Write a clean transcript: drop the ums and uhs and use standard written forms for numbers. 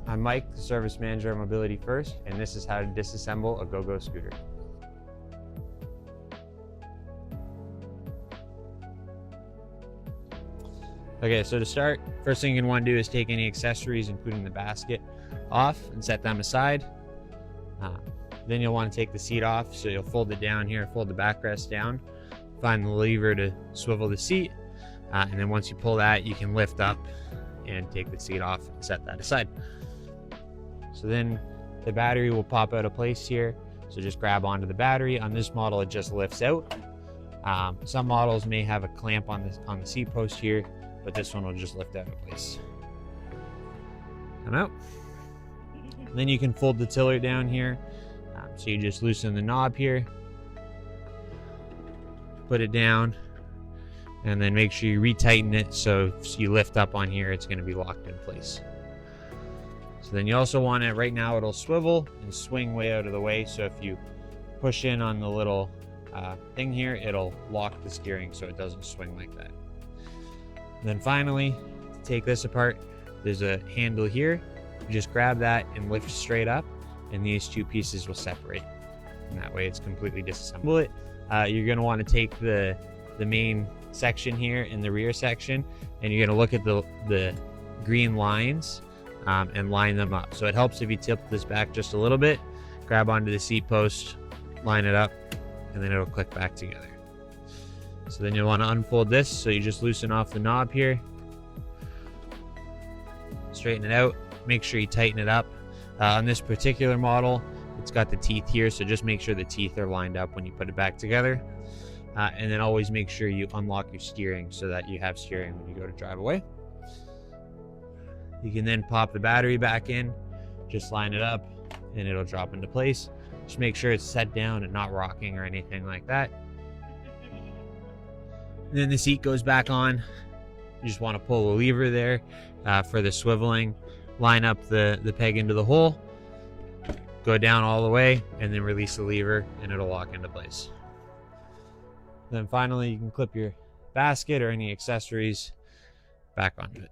I'm Mike, the service manager of Mobility First, and this is how to disassemble a go-go scooter. Okay, so to start, first thing you're gonna want to do is take any accessories, including the basket, off and set them aside. Then you'll want to take the seat off, so you'll fold it down here, fold the backrest down, find the lever to swivel the seat, and then once you pull that, you can lift up and take the seat off and set that aside. So then the battery will pop out of place here, so just grab onto the battery. On this model, it just lifts out. Some models may have a clamp on the seat post here, but this one will just lift out of place. Come out. And then you can fold the tiller down here. So you just loosen the knob here, put it down, and then make sure you retighten it so if you lift up on here, it's going to be locked in place. So then you also want it, right now it'll swivel and swing way out of the way. So if you push in on the little thing here, it'll lock the steering so it doesn't swing like that. And then finally, to take this apart, there's a handle here. You just grab that and lift straight up, and these two pieces will separate. And that way it's completely disassemble it. You're gonna wanna take the main section here in the rear section, and you're gonna look at the green lines and line them up. So it helps if you tilt this back just a little bit, grab onto the seat post, line it up, and then it'll click back together. So then you'll wanna unfold this, so you just loosen off the knob here, straighten it out, make sure you tighten it up. On this particular model, it's got the teeth here, so just make sure the teeth are lined up when you put it back together. And then always make sure you unlock your steering so that you have steering when you go to drive away. You can then pop the battery back in, just line it up, and it'll drop into place. Just make sure it's set down and not rocking or anything like that. And then the seat goes back on. You just want to pull the lever there for the swiveling. Line up the peg into the hole, go down all the way, and then release the lever and it'll lock into place. Then finally, you can clip your basket or any accessories back onto it.